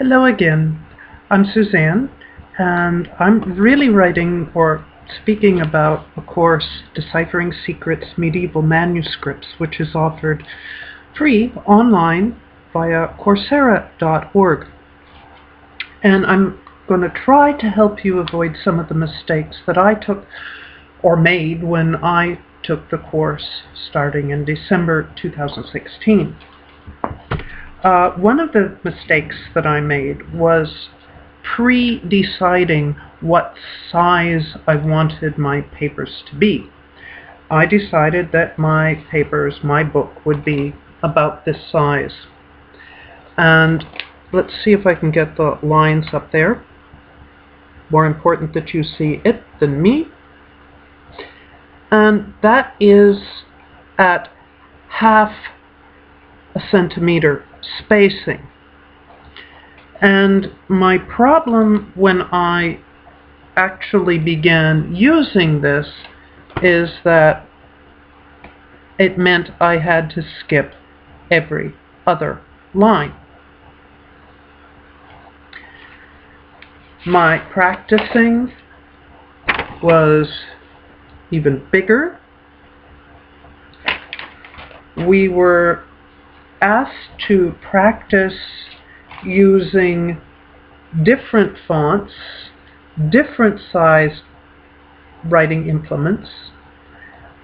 Hello again. I'm Suzanne, and I'm really writing or speaking about a course, Deciphering Secrets Medieval Manuscripts, which is offered free online via Coursera.org. And I'm going to try to help you avoid some of the mistakes that I took or made when I took the course starting in December 2016. One of the mistakes that I made was pre-deciding what size I wanted my papers to be. I decided that my papers, my book, would be about this size. And let's see if I can get the lines up there. More important that you see it than me. And that is at half a centimeter spacing. And my problem when I actually began using this is that it meant I had to skip every other line. My practicing was even bigger. We were asked to practice using different fonts, different sized writing implements,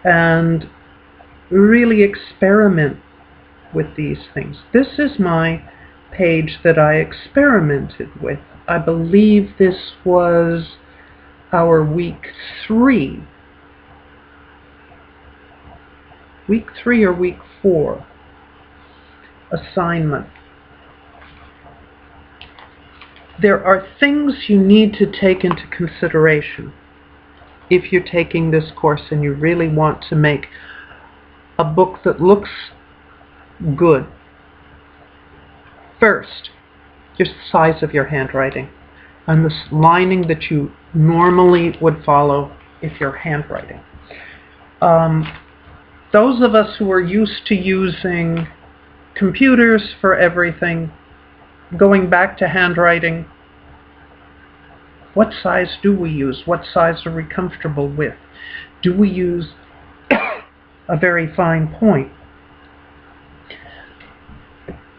and really experiment with these things. This is my page that I experimented with. I believe this was our week 3 or week 4 assignment. There are things you need to take into consideration if you're taking this course and you really want to make a book that looks good. First, just the size of your handwriting and the lining that you normally would follow if you're handwriting. Those of us who are used to using computers for everything, going back to handwriting, what size do we use? What size are we comfortable with? Do we use a very fine point?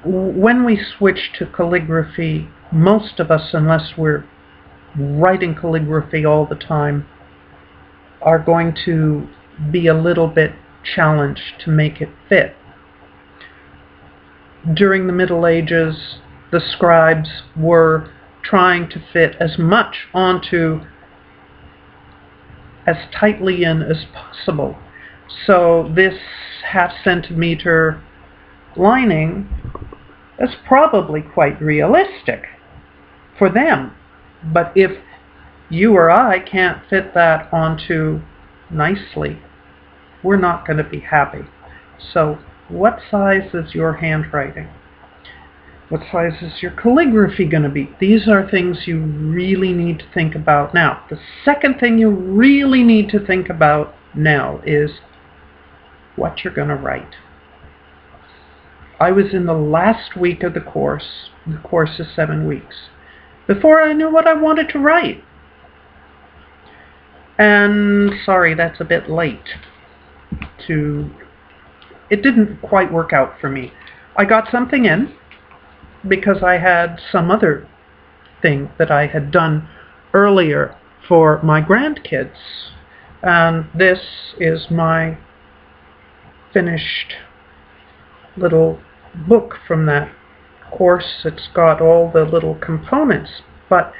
When we switch to calligraphy, most of us, unless we're writing calligraphy all the time, are going to be a little bit challenged to make it fit. During the Middle Ages, the scribes were trying to fit as much onto as tightly in as possible. So this half centimeter lining is probably quite realistic for them. But if you or I can't fit that onto nicely, we're not going to be happy. So what size is your handwriting? What size is your calligraphy going to be? These are things you really need to think about now. The second thing you really need to think about now is what you're going to write. I was in the last week of the course. The course is 7 weeks. Before I knew what I wanted to write. And sorry, that's a bit late. It didn't quite work out for me. I got something in because I had some other thing that I had done earlier for my grandkids. And this is my finished little book from that course. It's got all the little components. But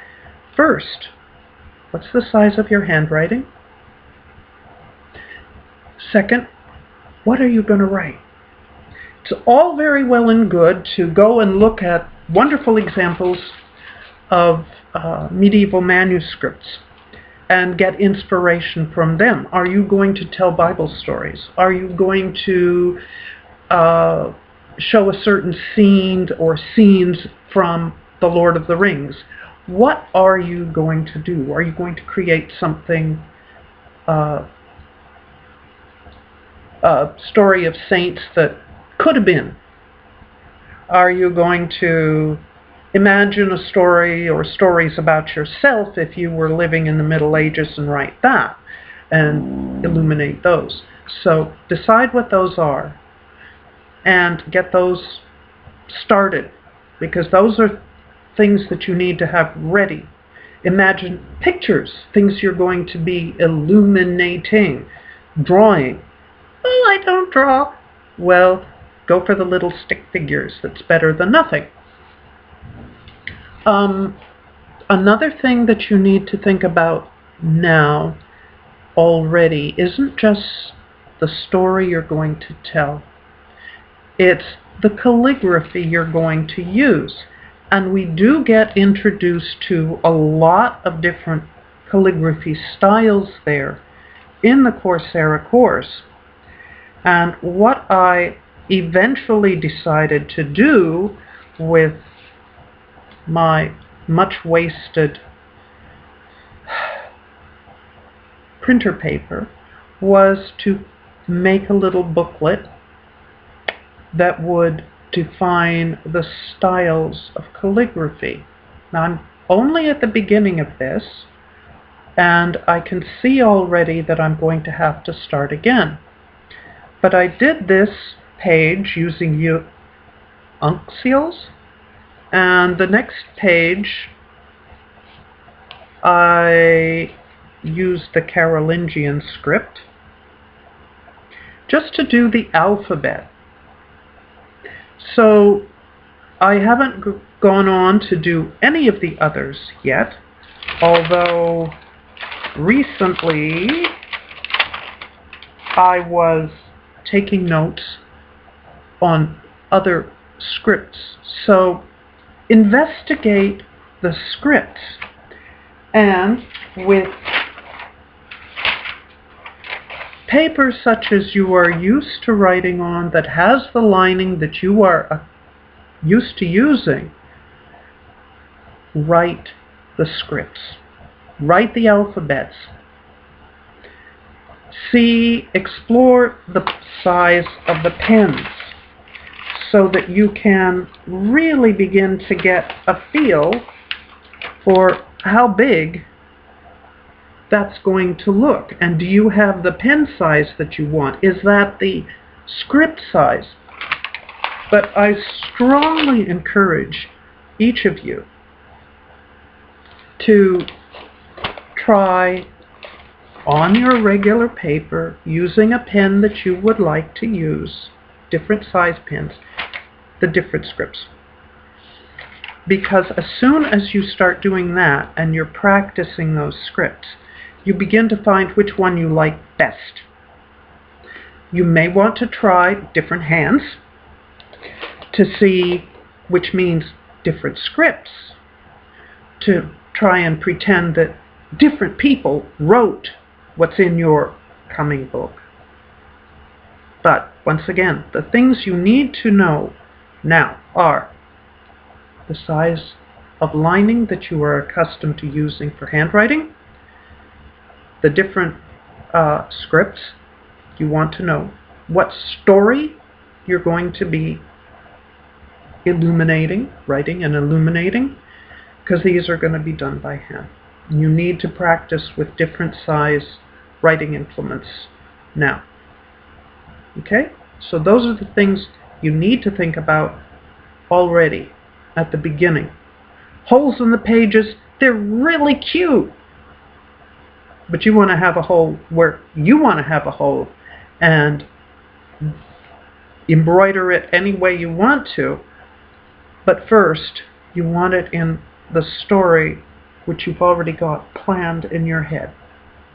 first, what's the size of your handwriting? Second, what are you going to write? It's all very well and good to go and look at wonderful examples of medieval manuscripts and get inspiration from them. Are you going to tell Bible stories? Are you going to show a certain scene or scenes from The Lord of the Rings? What are you going to do? Are you going to create something, a story of saints that could have been? Are you going to imagine a story or stories about yourself if you were living in the Middle Ages and write that and illuminate those. So decide what those are and get those started, because those are things that you need to have ready. Imagine pictures, things you're going to be illuminating. Drawing. Oh, I don't draw. Well, go for the little stick figures. That's better than nothing. Another thing that you need to think about now already isn't just the story you're going to tell. It's the calligraphy you're going to use. And we do get introduced to a lot of different calligraphy styles there in the Coursera course. And what I eventually decided to do with my much wasted printer paper was to make a little booklet that would define the styles of calligraphy. Now, I'm only at the beginning of this, and I can see already that I'm going to have to start again. But I did this page using uncials, and the next page I used the Carolingian script just to do the alphabet. So I haven't gone on to do any of the others yet, although recently I was taking notes on other scripts. So investigate the scripts, and with paper such as you are used to writing on that has the lining that you are used to using, write the scripts. Write the alphabets. Explore the size of the pens so that you can really begin to get a feel for how big that's going to look. And do you have the pen size that you want? Is that the script size? But I strongly encourage each of you to try on your regular paper, using a pen that you would like to use, different size pens, the different scripts. Because as soon as you start doing that and you're practicing those scripts, you begin to find which one you like best. You may want to try different hands to see, which means different scripts, to try and pretend that different people wrote what's in your coming book. But once again, the things you need to know now are the size of lining that you are accustomed to using for handwriting, the different scripts you want to know, what story you're going to be illuminating, writing and illuminating, because these are going to be done by hand. You need to practice with different size writing implements now. Okay? So those are the things you need to think about already at the beginning. Holes in the pages, they're really cute. But you want to have a hole where you want to have a hole and embroider it any way you want to. But first, you want it in the story which you've already got planned in your head,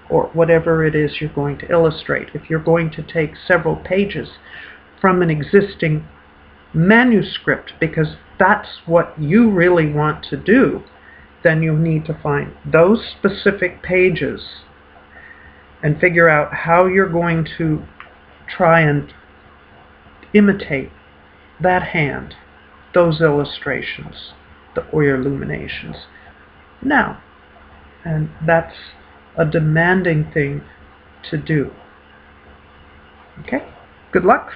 or whatever it is you're going to illustrate. If you're going to take several pages from an existing manuscript, because that's what you really want to do, then you'll need to find those specific pages and figure out how you're going to try and imitate that hand, those illustrations, or your illuminations. Now, and that's a demanding thing to do. Okay? Good luck.